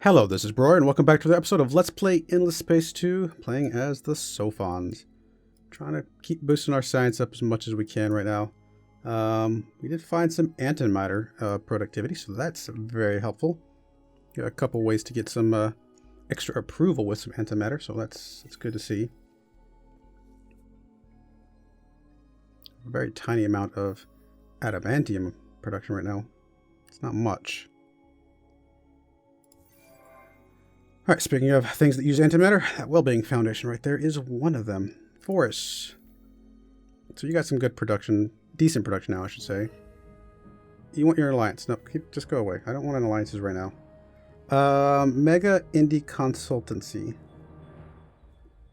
Hello, this is Broyar, and welcome back to the episode of Let's Play Endless Space 2, playing as the Sophons. Trying to keep boosting our science up as much as we can right now. We did find some antimatter productivity, so that's very helpful. Got a couple ways to get some extra approval with some antimatter, so that's good to see. A very tiny amount of adamantium production right now. It's not much. Alright, speaking of things that use antimatter, that Wellbeing Foundation right there is one of them. Forests. So you got some good production, decent production now, I should say. You want your alliance. No, just go away. I don't want an alliances right now. Mega Indie Consultancy.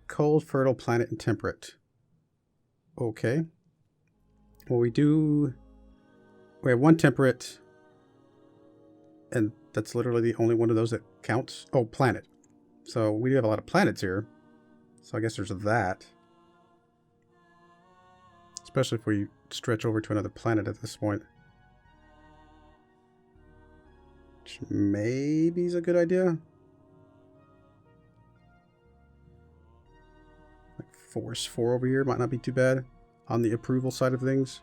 Cold, fertile, planet, and temperate. Okay. Well, we have one temperate, and that's literally the only one of those that counts. Oh, planet. So we do have a lot of planets here. So I guess there's that. Especially if we stretch over to another planet at this point. Which maybe is a good idea. Like Force 4 over here might not be too bad on the approval side of things.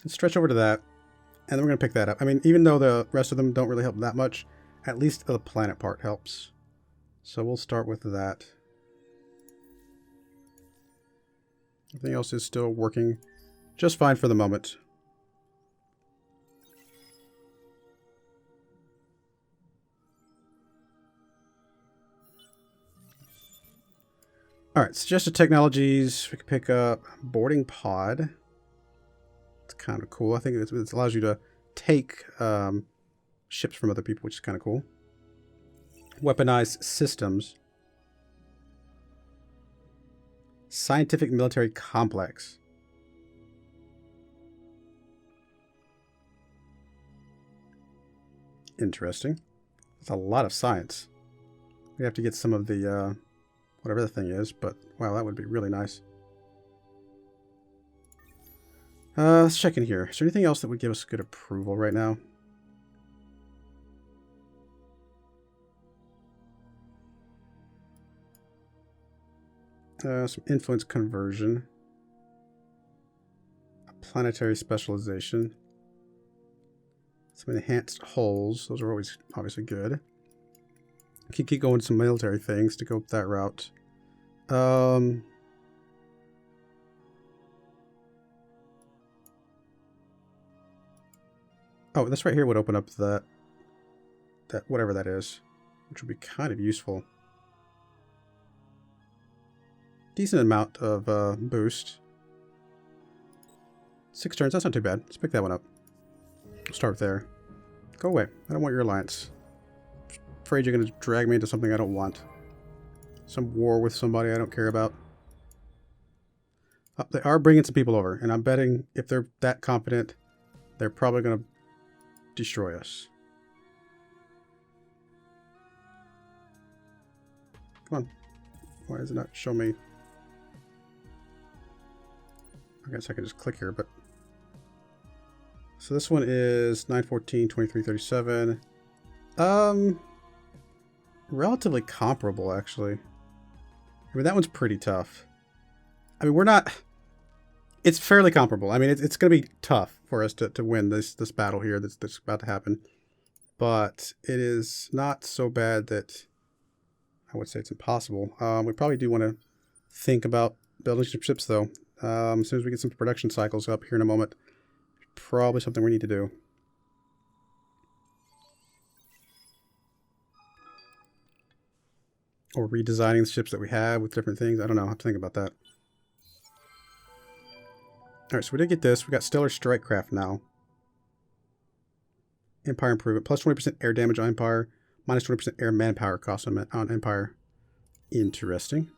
Let's stretch over to that. And then we're going to pick that up. I mean, even though the rest of them don't really help that much, at least the planet part helps. So we'll start with that. Everything else is still working just fine for the moment. Alright, suggested technologies. We can pick up boarding pod. It's kind of cool. I think it allows you to take ships from other people, which is kind of cool. Weaponized systems. Scientific military complex. Interesting. That's a lot of science. We have to get some of the, whatever the thing is, but wow, that would be really nice. Let's check in here. Is there anything else that would give us good approval right now? Some influence conversion. A planetary specialization. Some enhanced hulls. Those are always obviously good. Keep going some military things to go that route. Oh, this right here would open up that whatever that is, which would be kind of useful. Decent amount of boost. 6 turns, that's not too bad. Let's pick that one up. We'll start there. Go away. I don't want your alliance. I'm afraid you're going to drag me into something I don't want. Some war with somebody I don't care about. Oh, they are bringing some people over, and I'm betting if they're that confident, they're probably going to destroy us. Come on. Why does it not show me? I guess I can just click here, but... So this one is 914, 2337. Relatively comparable, actually. I mean, that one's pretty tough. I mean, we're not... It's fairly comparable. I mean, it's going to be tough for us to win this battle here that's about to happen. But it is not so bad that I would say it's impossible. We probably do want to think about building some ships, though. As soon as we get some production cycles up here in a moment, probably something we need to do. Or redesigning the ships that we have with different things. I don't know. I have to think about that. Alright, so we did get this. We got Stellar Strikecraft now. Empire Improvement. Plus 20% air damage on Empire. Minus 20% air manpower cost on Empire. Interesting.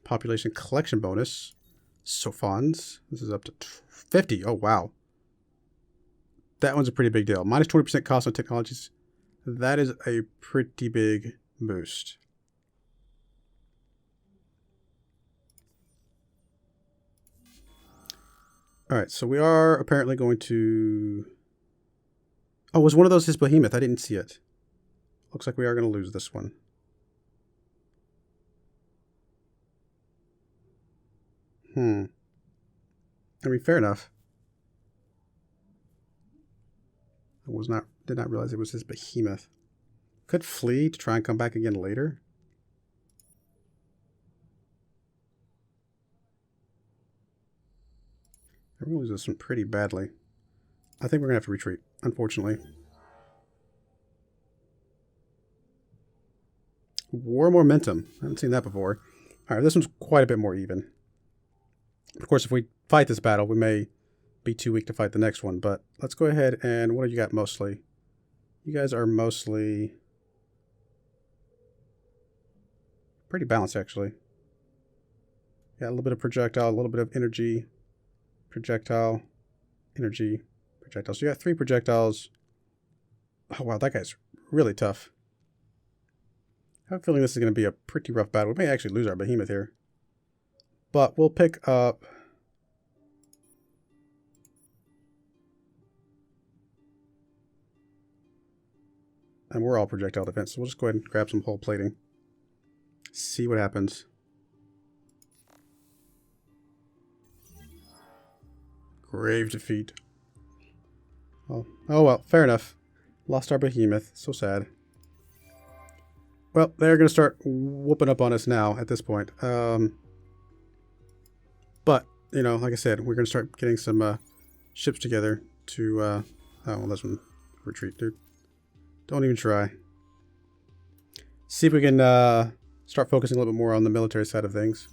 Population collection bonus. Sophons. This is up to 50. Oh, wow. That one's a pretty big deal. Minus 20% cost on technologies. That is a pretty big boost. Alright, so we are apparently going to... Oh, was one of those his behemoth? I didn't see it. Looks like we are going to lose this one. I mean, fair enough. Did not realize it was his behemoth. Could flee to try and come back again later. I'm going to lose this one pretty badly. I think we're going to have to retreat, unfortunately. War momentum. I haven't seen that before. Alright, this one's quite a bit more even. Of course, if we fight this battle, we may be too weak to fight the next one, but let's go ahead and... What do you got mostly? You guys are mostly... pretty balanced, actually. Yeah, a little bit of projectile, a little bit of energy. Projectile, energy, projectile. So you got 3 projectiles. Oh, wow, that guy's really tough. I have a feeling this is going to be a pretty rough battle. We may actually lose our behemoth here. But we'll pick up... And we're all projectile defense, so we'll just go ahead and grab some hull plating. See what happens. Grave defeat. Oh well, fair enough. Lost our behemoth. So sad. Well, they're going to start whooping up on us now at this point. But, you know, like I said, we're going to start getting some ships together to... oh, well, this one. Retreat, dude. Don't even try. See if we can start focusing a little bit more on the military side of things.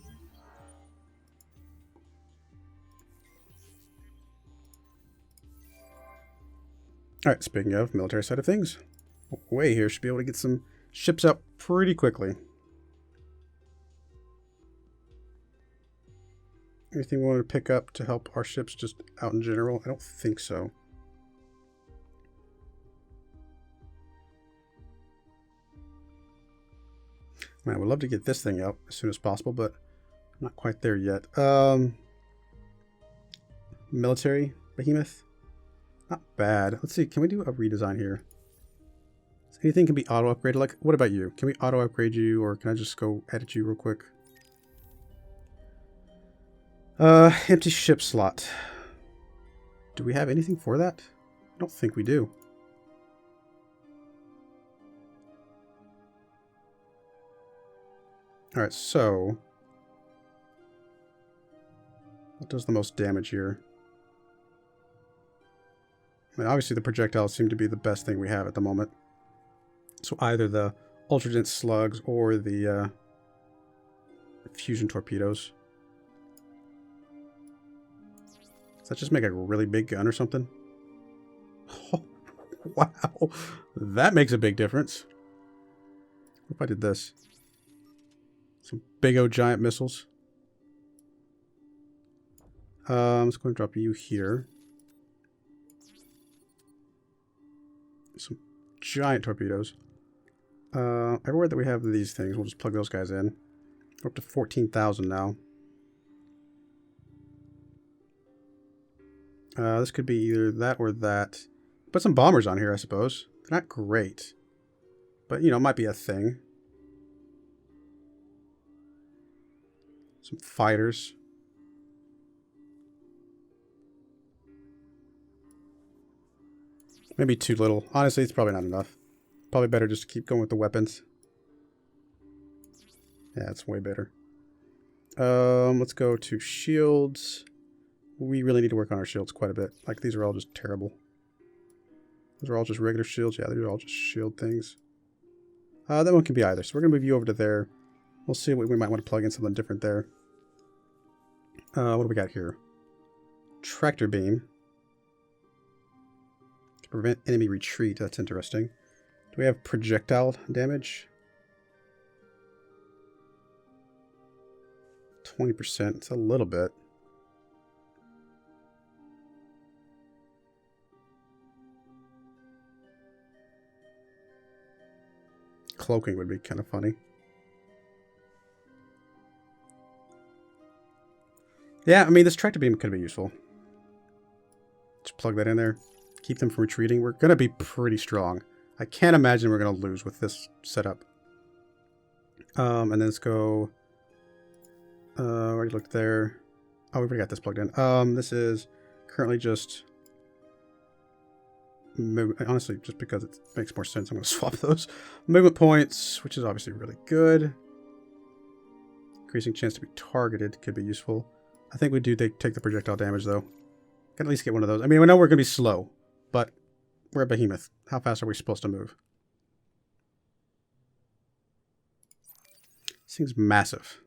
Alright, speaking of military side of things, Way here should be able to get some ships out pretty quickly. Anything we want to pick up to help our ships just out in general? I don't think so. Man, I would love to get this thing out as soon as possible, but I'm not quite there yet. Military behemoth? Not bad. Let's see, can we do a redesign here? Anything can be auto-upgraded? Like, what about you? Can we auto-upgrade you, or can I just go edit you real quick? Empty ship slot. Do we have anything for that? I don't think we do. Alright, so... what does the most damage here? I mean, obviously the projectiles seem to be the best thing we have at the moment. So either the ultra-dense slugs or the fusion torpedoes. Does that just make a really big gun or something? Oh, wow. That makes a big difference. What if I did this? Some big old giant missiles. Let's go and drop you here. Some giant torpedoes. Everywhere that we have these things, we'll just plug those guys in. We're up to 14,000 now. This could be either that or that. Put some bombers on here, I suppose. They're not great. But, you know, it might be a thing. Some fighters. Maybe too little. Honestly, it's probably not enough. Probably better just to keep going with the weapons. Yeah, it's way better. Let's go to shields. We really need to work on our shields quite a bit. Like, these are all just terrible. Those are all just regular shields. Yeah, these are all just shield things. That one can be either. So we're going to move you over to there. We'll see what we might want to plug in something different there. What do we got here? Tractor beam. To prevent enemy retreat. That's interesting. Do we have projectile damage? 20%. It's a little bit. Cloaking would be kind of funny. Yeah, I mean, this tractor beam could be useful. Just plug that in there. keep them from retreating. We're going to be pretty strong. I can't imagine we're going to lose with this setup. And then let's go... already looked there. Oh, we already got this plugged in. This is currently just... Honestly, just because it makes more sense, I'm going to swap those. Movement points, which is obviously really good. Increasing chance to be targeted could be useful. I think we do take the projectile damage, though. Can at least get one of those. I mean, we know we're going to be slow, but we're a behemoth. How fast are we supposed to move? This thing's massive.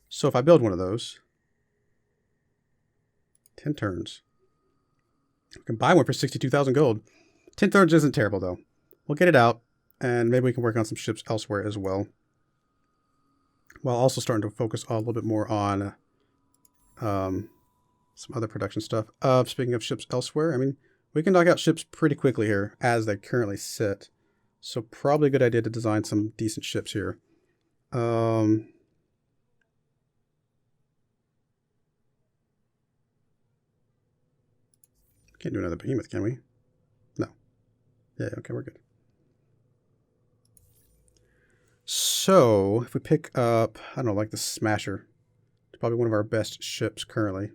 So if I build one of those, 10 turns. We can buy one for 62,000 gold. 10 turns isn't terrible, though. We'll get it out, and maybe we can work on some ships elsewhere as well. While also starting to focus a little bit more on some other production stuff. Speaking of ships elsewhere, I mean, we can knock out ships pretty quickly here as they currently sit. So probably a good idea to design some decent ships here. Can't do another behemoth, can we? No. Yeah, okay, we're good. So, if we pick up, I don't know, like the Smasher. It's probably one of our best ships currently.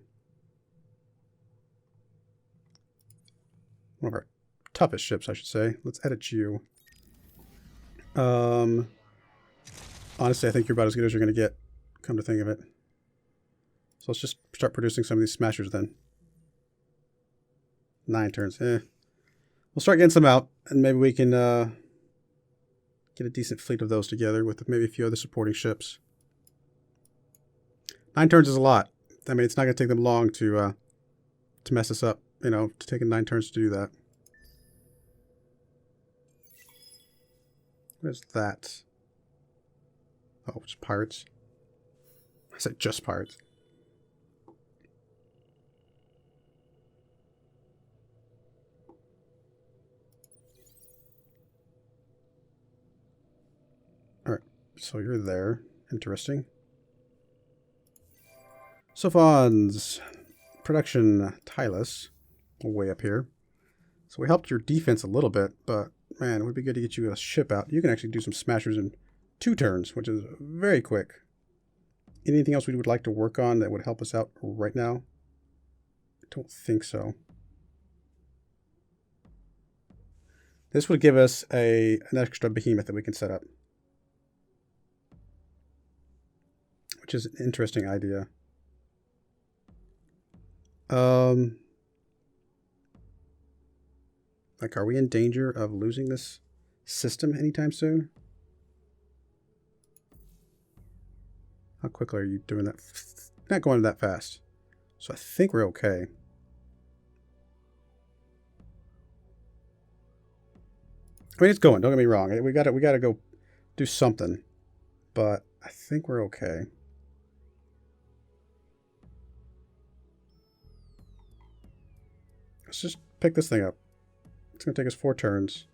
One of our toughest ships, I should say. Let's edit you. Honestly, I think you're about as good as you're going to get, come to think of it. So let's just start producing some of these Smashers then. 9 turns. We'll start getting some out, and maybe we can get a decent fleet of those together with maybe a few other supporting ships. 9 turns is a lot. I mean, it's not going to take them long to mess us up, you know, to take 9 turns to do that. What is that? Oh, it's pirates. I said just pirates. Alright, so you're there. Interesting. Sophon's production Tylus, way up here. So we helped your defense a little bit, but man, it would be good to get you a ship out. You can actually do some Smashers in 2 turns, which is very quick. Anything else we would like to work on that would help us out right now? I don't think so. This would give us an extra behemoth that we can set up, which is an interesting idea. Like, are we in danger of losing this system anytime soon? How quickly are you doing that? Not going that fast. So I think we're okay. I mean, it's going. Don't get me wrong. We gotta go do something. But I think we're okay. Let's just pick this thing up. It's going to take us 4 turns.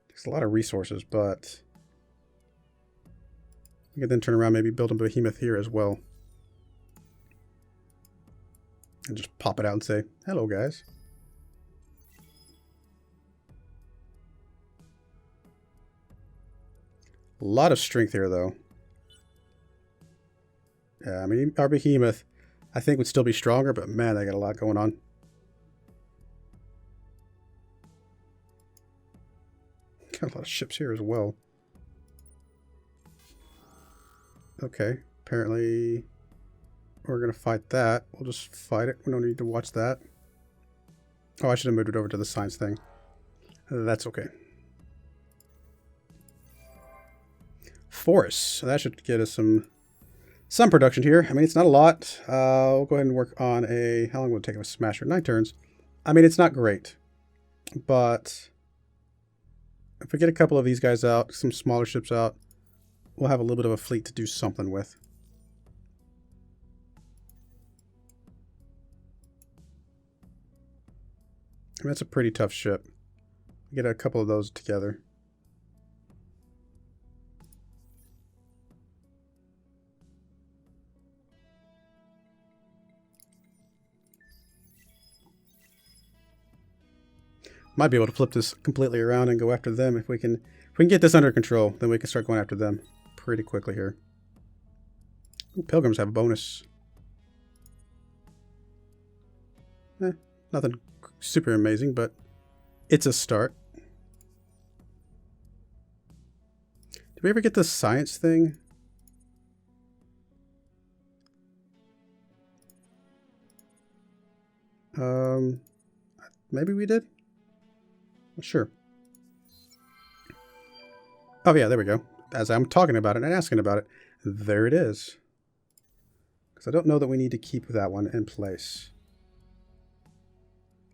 Takes a lot of resources, but we can then turn around, maybe build a behemoth here as well. And just pop it out and say, hello, guys. A lot of strength here, though. Yeah, I mean, our behemoth, I think, would still be stronger, but man, they got a lot going on. Got a lot of ships here as well. Okay, apparently we're going to fight that. We'll just fight it. We don't need to watch that. Oh, I should have moved it over to the science thing. That's okay. Forests. So that should get us some production here. I mean, it's not a lot. We'll go ahead and work on a... How long will it take a Smasher? 9 turns. I mean, it's not great. But if we get a couple of these guys out, some smaller ships out, we'll have a little bit of a fleet to do something with. I mean, that's a pretty tough ship. Get a couple of those together. Might be able to flip this completely around and go after them if we can get this under control, then we can start going after them pretty quickly here. Ooh, pilgrims have a bonus. Nothing super amazing, but it's a start. Did we ever get the science thing? Maybe we did? Sure. Oh yeah, there we go. As I'm talking about it and asking about it, there it is. Because I don't know that we need to keep that one in place.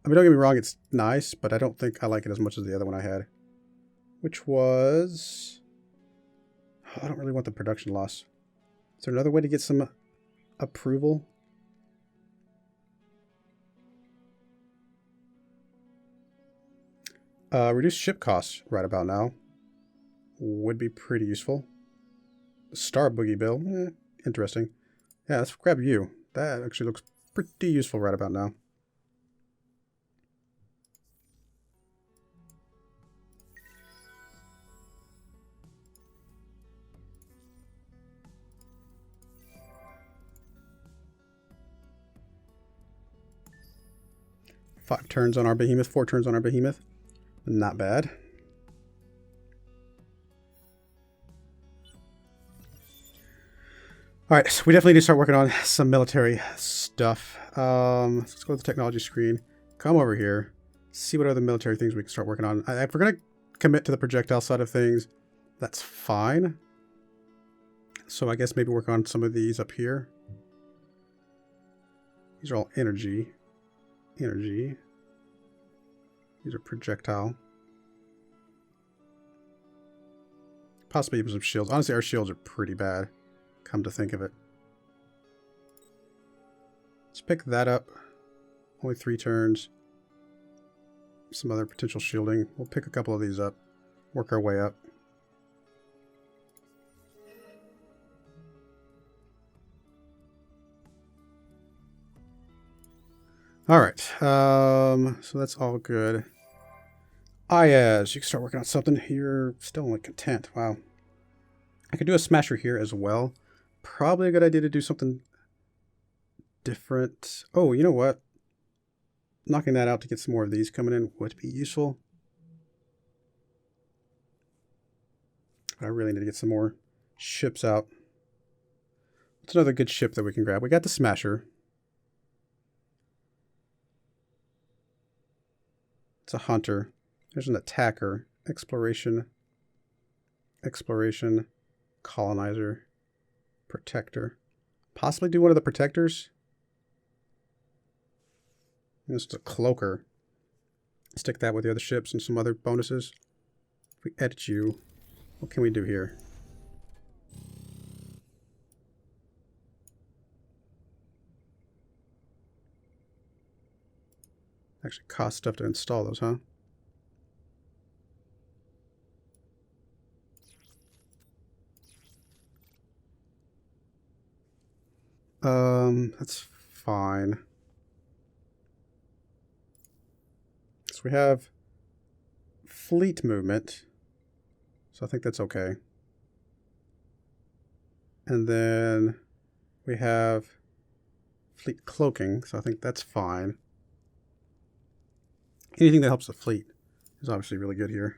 I mean, don't get me wrong, it's nice, but I don't think I like it as much as the other one I had. Which was... Oh, I don't really want the production loss. Is there another way to get some approval? Reduce ship costs right about now. Would be pretty useful. Star Boogie Bill. Interesting. Yeah, let's grab you. That actually looks pretty useful right about now. Five turns on our behemoth, 4 turns on our behemoth. Not bad. Alright, so we definitely need to start working on some military stuff. Let's go to the technology screen. Come over here. See what other military things we can start working on. If we're going to commit to the projectile side of things, that's fine. So I guess maybe work on some of these up here. These are all energy. Energy. These are projectile. Possibly even some shields. Honestly, our shields are pretty bad, come to think of it. Let's pick that up. Only 3 turns. Some other potential shielding. We'll pick a couple of these up. Work our way up. Alright. So that's all good. Ayaz, you can start working on something. You're still only content. Wow. I could do a smasher here as well. Probably a good idea to do something different. Oh, you know what? Knocking that out to get some more of these coming in would be useful. But I really need to get some more ships out. What's another good ship that we can grab? We got the smasher. It's a hunter. There's an attacker. Exploration. Exploration. Colonizer. Protector. Possibly do one of the protectors. This is a cloaker. Stick that with the other ships and some other bonuses. If we edit you, what can we do here? Actually cost stuff to install those, huh? That's fine. So we have fleet movement. So I think that's okay. And then we have fleet cloaking. So I think that's fine. Anything that helps the fleet is obviously really good here.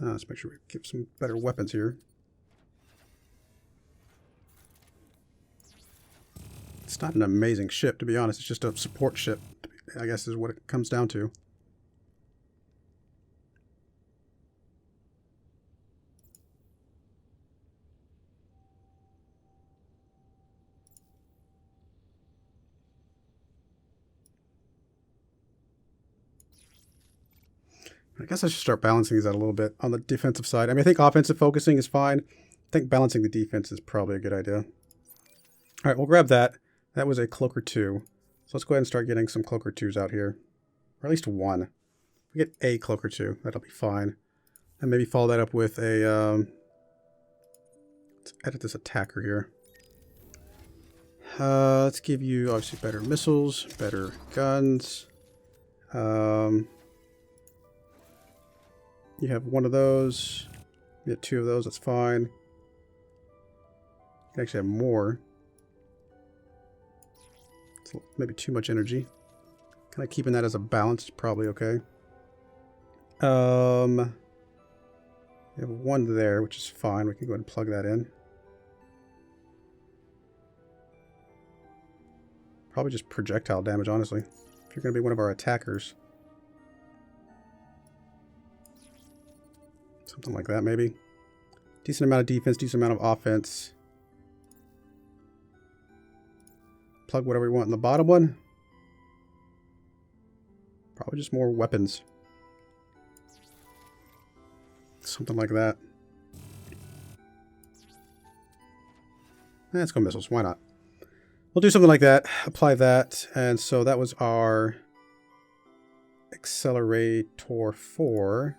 Let's make sure we get some better weapons here. It's not an amazing ship, to be honest. It's just a support ship, I guess is what it comes down to. I guess I should start balancing these out a little bit on the defensive side. I mean, I think offensive focusing is fine. I think balancing the defense is probably a good idea. All right, we'll grab that. That was a Cloaker 2. So let's go ahead and start getting some Cloaker 2s out here. Or at least one. If we get a Cloaker 2, that'll be fine. And maybe follow that up with a... let's edit this attacker here. Let's give you obviously better missiles, better guns. You have one of those. You get two of those, that's fine. You can actually have more. It's maybe too much energy. Kind of keeping that as a balance is probably okay. You have one there, which is fine. We can go ahead and plug that in. Probably just projectile damage, honestly. If you're going to be one of our attackers. Something like that, maybe. Decent amount of defense, decent amount of offense. Plug whatever we want in the bottom one. Probably just more weapons. Something like that. Let's go missiles. Why not? We'll do something like that. Apply that. And so that was our accelerator 4.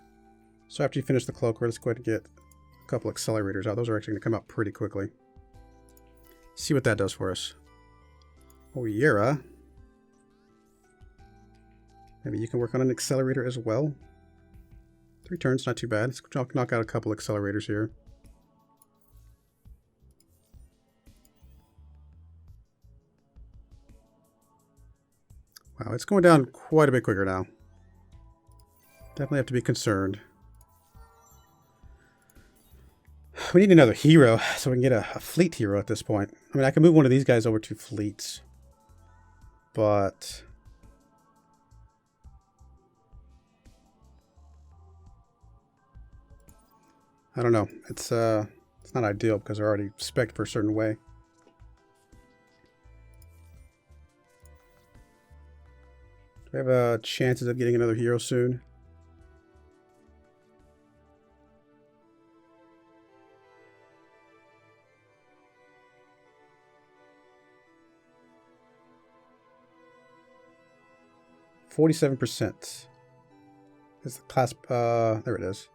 So after you finish the cloaker, let's go ahead and get a couple accelerators out. Those are actually going to come out pretty quickly. See what that does for us. Oh, Yera. Maybe you can work on an accelerator as well. 3 turns, not too bad. Let's knock out a couple accelerators here. Wow, it's going down quite a bit quicker now. Definitely have to be concerned. We need another hero so we can get a fleet hero at this point. I mean, I can move one of these guys over to fleets. But I don't know. It's not ideal because they're already spec'd for a certain way. Do we have chances of getting another hero soon? %. Is the class there it is.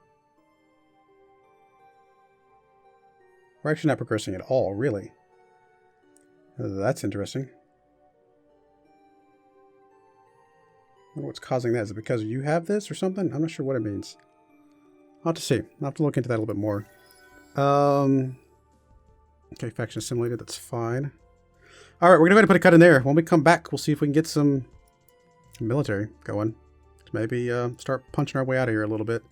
We're actually not progressing at all, really. That's interesting. I wonder what's causing that. Is it because you have this or something? I'm not sure what it means. I'll have to see. I'll have to look into that a little bit more. Okay, faction assimilated. That's fine. All right, we're going to go ahead and put a cut in there. When we come back, we'll see if we can get some military going. Maybe start punching our way out of here a little bit.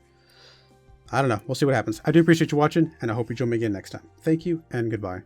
I don't know. We'll see what happens. I do appreciate you watching, and I hope you join me again next time. Thank you, and goodbye.